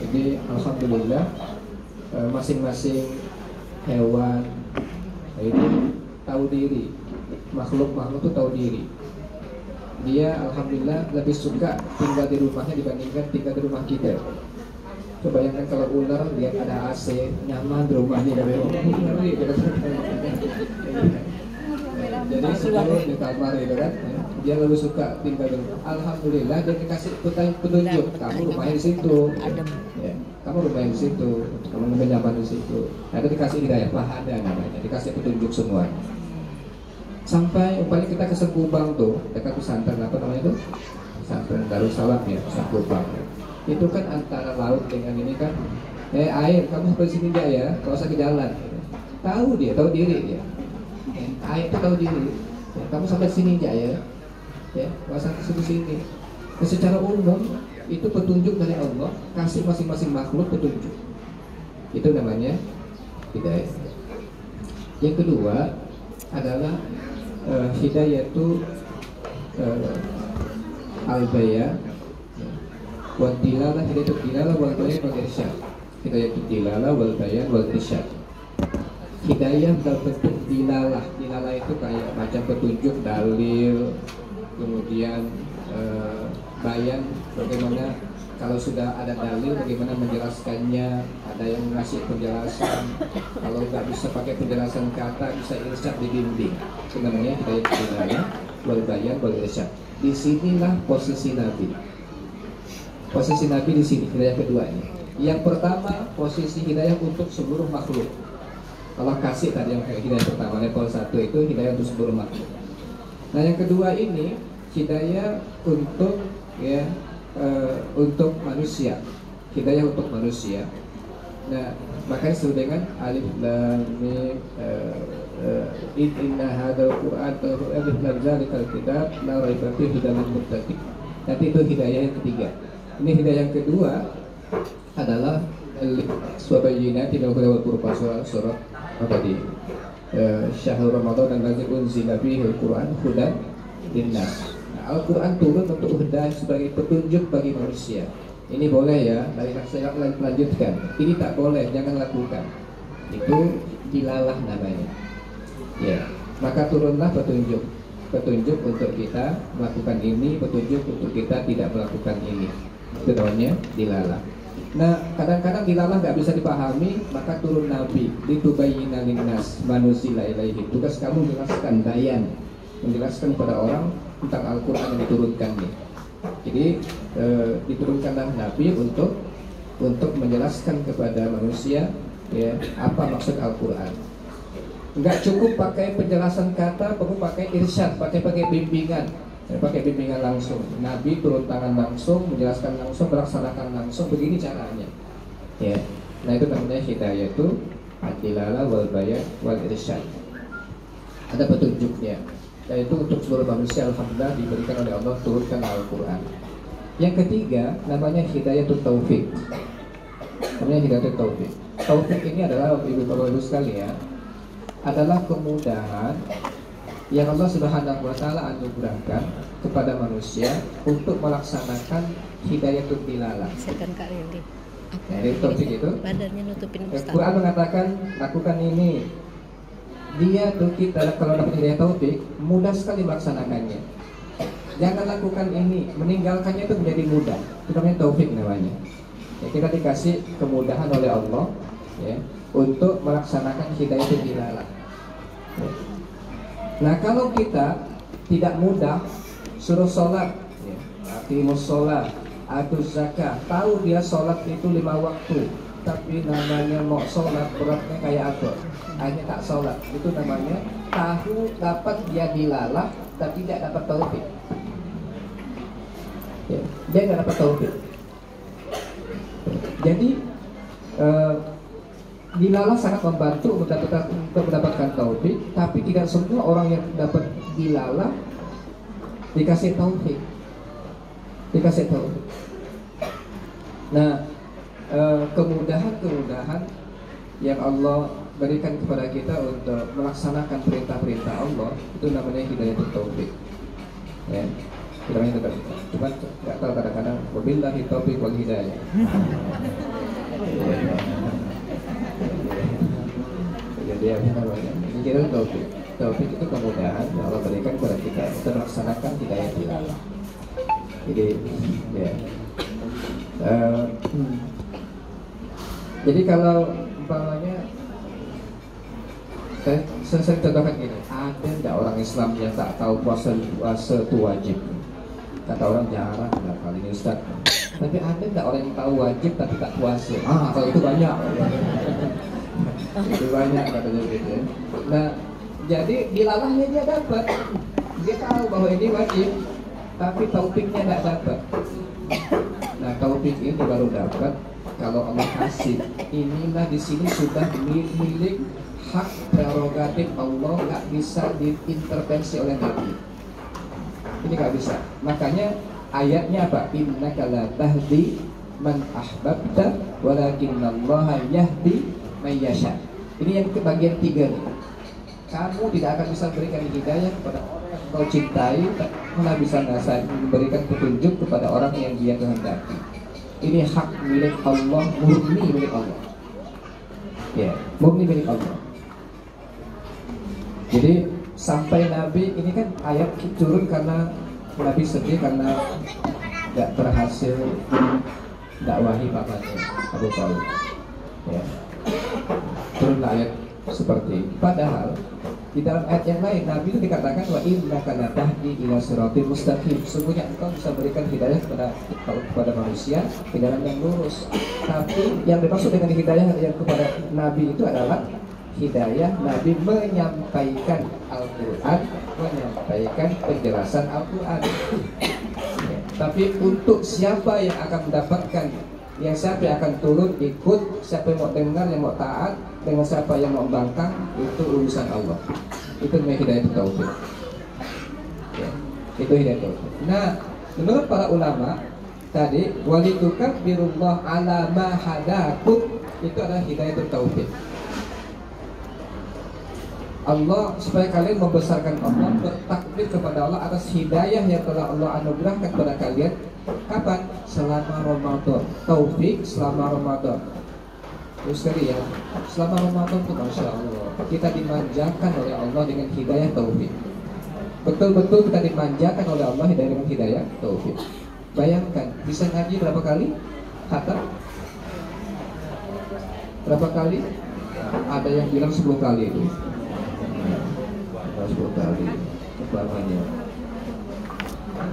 Jadi alhamdulillah masing-masing hewan itu tahu diri, makhluk-makhluk itu tahu diri. Dia alhamdulillah lebih suka tinggal di rumahnya dibandingkan tinggal di rumah kita. Coba bayangkan kalau ular lihat ada AC nyaman di rumahnya, jadi sebelum di kamar itu kan, dia lebih suka tinggal di rumah. Alhamdulillah dia dikasih petunjuk, kamu rumahnya di situ, ya, kamu rumahnya di situ, kamu nyaman di situ. Nah, itu dikasih hidayah fahada namanya, dikasih petunjuk semua. Sampai umpamanya kita ke Sekubang tuh, dekat pesantren apa namanya itu? Pesantren Darussalam ya, Sekubang. Itu kan antara laut dengan ini kan, air, kamu sampai sini aja ya, kalau usah ke jalan. Tahu dia, tahu diri dia. Air itu tahu diri. Ya, kamu sampai sini aja ya, kalau usah ke sini. Nah, secara umum itu petunjuk dari Allah, kasih masing-masing makhluk petunjuk. Itu namanya hidayah. Yang kedua adalah hidayah itu al-bayan wa tilalah, hidayah tilalah wal bayan wal irsyad. Hidayah tilalah wal bayan wal irsyad. Hidayah dalam bentuk dilalah. Dilalah itu kayak macam petunjuk, dalil, kemudian bayan, bagaimana kalau sudah ada dalil bagaimana menjelaskannya, ada yang ngasih penjelasan. Kalau nggak bisa pakai penjelasan kata, bisa irsyad dibimbing. Itu namanya hidayah dilalah wal bayan wal irsyad. Disinilah posisi Nabi. Posisi Nabi di sini, hidayah kedua ini. Yang pertama, posisi hidayah untuk seluruh makhluk. Kalau kasih tadi yang hidayah pertama, level 1 itu hidayah untuk seluruh makhluk. Nah, yang kedua ini hidayah untuk untuk manusia. Hidayah untuk manusia. Nah, makanya disebut dengan alif lam mim inna hadzal qur'an alif lam zalikal kitab la raiba fihi hudal lil muttaqin. Nanti itu hidayah yang ketiga. Ini hidayah yang kedua adalah subayyinati bil huda wal furqan, surah apa di syahrul ramadan dan allazi unzila fihi al-Qur'an hudan linnas. Nah, Al-Qur'an turun untuk huda sebagai petunjuk bagi manusia. Ini boleh ya, dari saya lanjutkan. Ini tak boleh, jangan lakukan. Itu dilalah namanya. Ya, maka turunlah petunjuk. Petunjuk untuk kita melakukan ini, petunjuk untuk kita tidak melakukan ini. Itu namanya dilalah. Nah, kadang-kadang dilalah nggak bisa dipahami, maka turun Nabi. Litubayyina linnas manusila ilaihi. Tugas kamu menjelaskan, bayan, menjelaskan kepada orang tentang Al-Quran yang diturunkan nih. Jadi diturunkanlah Nabi untuk menjelaskan kepada manusia ya apa maksud Al-Quran. Enggak cukup pakai penjelasan kata, perlu pakai irsyad, pakai bimbingan. Pakai bimbingan langsung. Nabi turun tangan langsung, menjelaskan langsung, melaksanakan langsung. Begini caranya. Ya. Nah, itu namanya hidayah itu ad-dilalah wal bayan wal irsyad. Ada petunjuknya. Dan itu untuk seluruh manusia, alhamdulillah diberikan oleh Allah, turunkan Al-Quran. Yang ketiga namanya hidayah taufik. Namanya hidayah taufik. Taufik ini adalah ibu-ibu sekalian, adalah kemudahan yang Allah Subhanahu wa taala anugerahkan kepada manusia untuk melaksanakan hidayatul dilalah. Sekan Kak Rindi. Nah, itu taufik itu. Badannya nutupin Ustaz. Quran mengatakan lakukan ini. Dia tuh kita kalau dapat hidayah taufik mudah sekali melaksanakannya. Jangan lakukan ini, meninggalkannya itu menjadi mudah. Itu namanya taufik namanya. Ya, kita dikasih kemudahan oleh Allah ya untuk melaksanakan hidayatul dilalah. Ya. Nah, kalau kita tidak mudah suruh sholat, ya, aqimus sholat, atuz zakah, tahu dia sholat itu 5 waktu, tapi namanya mau sholat beratnya kayak apa? Hanya tak sholat, itu namanya tahu dapat dia dilalah, tapi tidak dapat taufik. Ya, dia nggak dapat taufik. Jadi dilalah sangat membantu untuk mendapatkan taufik, tapi tidak semua orang yang dapat dilalah dikasih taufik. Nah, kemudahan yang Allah berikan kepada kita untuk melaksanakan perintah-perintah Allah itu namanya hidayah taufik. Ya. Bilangnya tetap bisa. Cuma nggak tahu kadang-kadang wabillahi taufiq wal hidayah. Jadi apa namanya? Ini kira taufik. Taufik itu kemudahan yang Allah berikan kepada kita untuk melaksanakan hidayah dilallah. Jadi, ya. Jadi kalau umpamanya saya contohkan gini, ada nggak orang Islam yang tak tahu puasa itu wajib? Kata orang jarang lah kali ini Ustaz. Tapi ada nggak orang yang tahu wajib tapi tak puasa? Kalau itu banyak. Itu banyak katanya gitu ya. Nah, jadi dilalahnya dia dapat, dia tahu bahwa ini wajib, tapi taufiknya nggak dapat. Nah, taufik ini baru dapat kalau Allah kasih. Inilah di sini sudah milik hak prerogatif Allah, nggak bisa diintervensi oleh Nabi. Ini nggak bisa. Makanya ayatnya apa? Innaka la tahdi man ahbabta walakinallaha yahdi man yasha. Ini yang ke bagian 3 nih. Kamu tidak akan bisa berikan hidayah kepada orang yang kau cintai, tak malah bisa memberikan petunjuk kepada orang yang dia kehendaki. Ini hak milik Allah, murni milik Allah. Ya, murni milik Allah. Jadi sampai Nabi ini kan ayat turun karena Nabi sedih karena tidak berhasil dakwahi pamannya Abu Thalib. Ya. Turunlah ayat seperti. Padahal di dalam ayat yang lain Nabi itu dikatakan wa innaka la tahdi ila siratal mustaqim. Sesungguhnya engkau bisa berikan hidayah kepada manusia ke jalan yang lurus. Tapi yang dimaksud dengan hidayah yang kepada Nabi itu adalah hidayah Nabi menyampaikan Al-Quran, menyampaikan penjelasan Al-Quran. Tapi untuk siapa yang akan mendapatkan, yang siapa yang akan turun ikut, siapa yang mau dengar, yang mau taat, dengan siapa yang mau membangkang, itu urusan Allah. Itu namanya hidayah taufik. Ya, itu hidayah taufik. Nah, menurut para ulama tadi, walitukabbirullah ala ma hadakum, itu adalah hidayah taufik. Allah supaya kalian membesarkan Allah, bertakbir kepada Allah atas hidayah yang telah Allah anugerahkan kepada kalian. Kapan? Selama Ramadan. Taufik selama Ramadan. Terus sekali ya, selama Ramadan itu Masya Allah kita dimanjakan oleh Allah dengan hidayah taufik. Betul-betul kita dimanjakan oleh Allah dengan hidayah taufik. Bayangkan, bisa ngaji berapa kali? Khatam? Berapa kali? Ada yang bilang 10 kali itu. 10 kali umpamanya.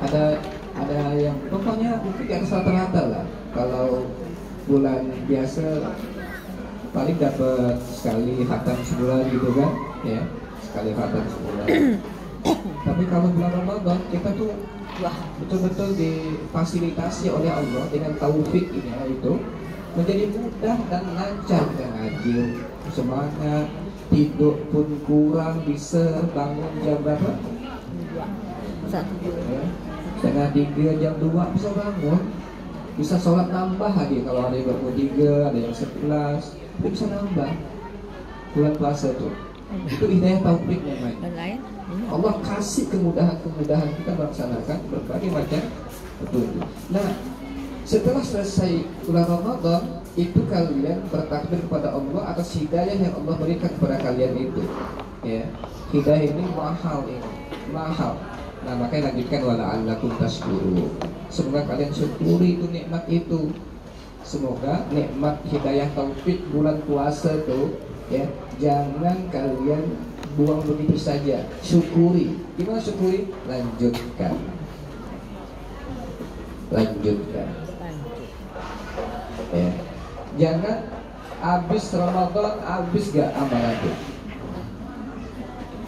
Ada yang pokoknya mungkin di atas rata-rata lah. Kalau bulan biasa paling dapat sekali khatam sebulan gitu kan, ya sekali khatam sebulan. Tapi kalau bulan Ramadan kita tuh betul-betul difasilitasi oleh Allah dengan taufik ini itu menjadi mudah dan lancar. Dan ngaji semangat, tidur pun kurang, bisa bangun jam berapa? 2:30 jam 2 bisa bangun, bisa sholat nambah lagi kalau ada yang bangun 3, ada yang 11, itu bisa nambah bulan puasa tuh. Itu hidayah taufik namanya. Allah kasih kemudahan-kemudahan kita melaksanakan berbagai macam petunjuk. Nah, setelah selesai bulan Ramadan, itu kalian bertakbir kepada Allah atas hidayah yang Allah berikan kepada kalian itu. Ya, hidayah ini mahal ini, mahal. Nah, makanya lanjutkan wala'allakum tashkurun. Semoga kalian syukuri itu nikmat itu. Semoga nikmat hidayah taufik bulan puasa itu, ya, jangan kalian buang begitu saja. Syukuri. Gimana syukuri? Lanjutkan. Ya. Jangan habis Ramadan habis gak amalan itu.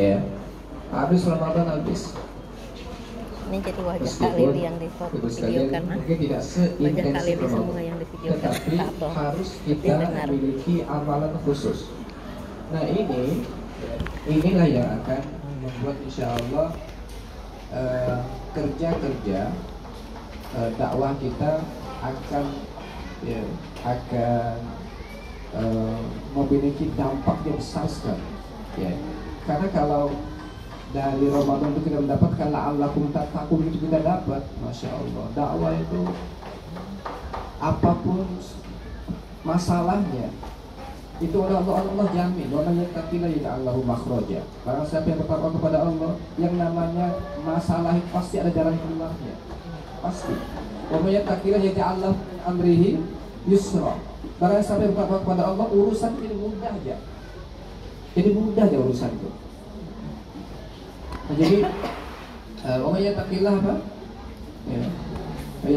Ya. Habis Ramadan habis. Ini jadi wajah Khalil yang di video kan, mungkin tidak wajah Khalil seintensif semua yang di video kan, tetapi harus kita memiliki amalan khusus. Nah, inilah yang akan membuat insya Allah kerja dakwah kita akan memiliki dampak yang besar sekali. Ya. Karena kalau dari Ramadan itu kita mendapatkan la'allakum tattaqun, itu kita dapat. Masya Allah, dakwah itu apapun masalahnya itu oleh Allah jamin. Wa man yattaqillah yaj'al lahu makhraja. Barang siapa yang bertakwa kepada Allah, yang namanya masalah itu pasti ada jalan keluarnya, pasti. Wa man yattaqillah yaj'al lahu min amrihi yusra. Barang siapa yang bertakwa kepada Allah, urusan ini mudah aja. Jadi mudah aja urusan itu. Nah, jadi wa may yattaqillah apa? Ya.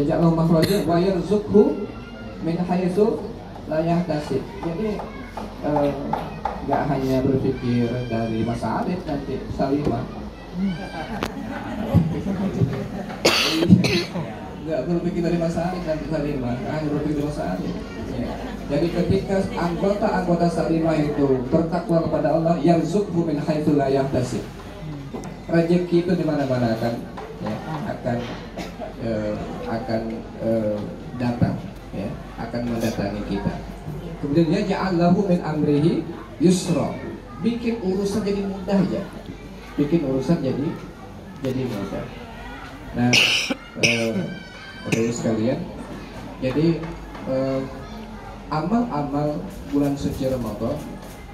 Yaj'al lahu makhraja wa yarzuqhu min haitsu la yahtasib. Jadi nggak hanya berpikir dari Masa Alif nanti Salimah, nggak berpikir dari Masa Alif nanti Salimah, hanya berpikir dari Masa Alif. Ya. Jadi ketika anggota Salimah itu bertakwa kepada Allah, yarzuqhu min haitsu la yahtasib, rezeki itu di mana-mana akan datang, ya, akan mendatangi kita. Kemudian dia ja'allahu min amrihi yusra, bikin urusan jadi mudah aja, bikin urusan jadi mudah. Nah, Bapak sekalian, jadi amal-amal bulan suci Ramadan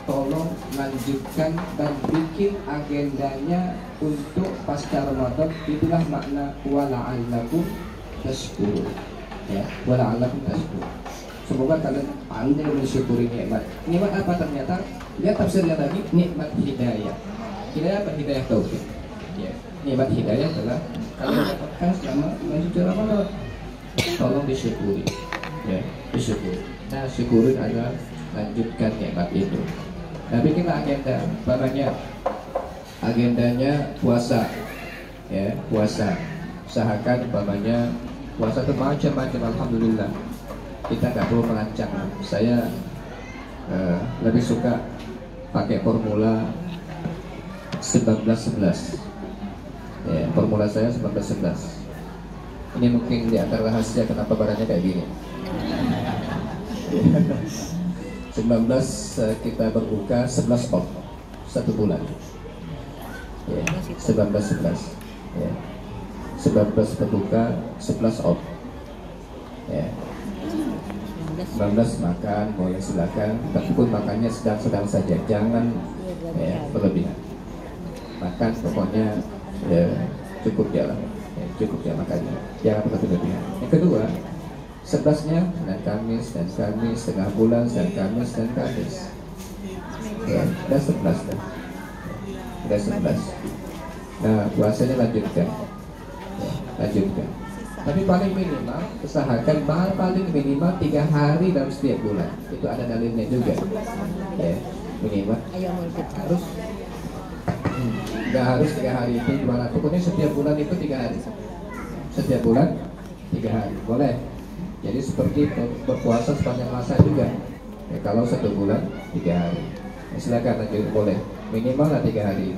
tolong lanjutkan dan bikin agendanya untuk pasca Ramadan. Itulah makna wala'allakum tashkurun, ya, wala'allakum tashkurun. Semoga kalian pandai mensyukuri nikmat. Nikmat apa ternyata? Lihat tafsirnya lagi, nikmat hidayah. Hidayah apa? Hidayah taufik. Ya, nikmat hidayah adalah kalian dapatkan selama bulan suci Ramadan. Tolong disyukuri, ya, disyukuri. Nah, syukurin adalah lanjutkan nikmat itu. Nah, bikinlah agenda, banyak agendanya puasa, ya, puasa. Usahakan umpamanya puasa itu macam-macam. Alhamdulillah, kita nggak perlu merancang. Saya lebih suka pakai formula 19-11, ya, formula saya 19-11. Ini mungkin di antara rahasia kenapa barangnya kayak gini. 19 kita berbuka, 11 off 1 bulan, ya, 19-11, ya. 19 berbuka, 11 off, ya. 19 makan, boleh silakan, tapi pun makannya sedang-sedang saja, jangan, ya, berlebihan. Makan pokoknya, ya, cukup jalan, ya, cukup ya makannya, jangan berlebihan. Yang kedua, 11-nya dan Kamis, setengah bulan dan Kamis dan Kamis, ya, udah 11 dah, udah 11. Nah, puasanya lanjutkan, ya, lanjutkan. Tapi paling minimal usahakan paling minimal 3 hari dalam setiap bulan. Itu ada dalilnya juga, ya, minimal harus nggak harus 3 hari itu gimana, pokoknya setiap bulan itu 3 hari, setiap bulan 3 hari boleh. Jadi seperti berpuasa sepanjang masa juga, ya, kalau 1 bulan 3 hari, ya, silakan lanjut, boleh minimal lah 3 hari.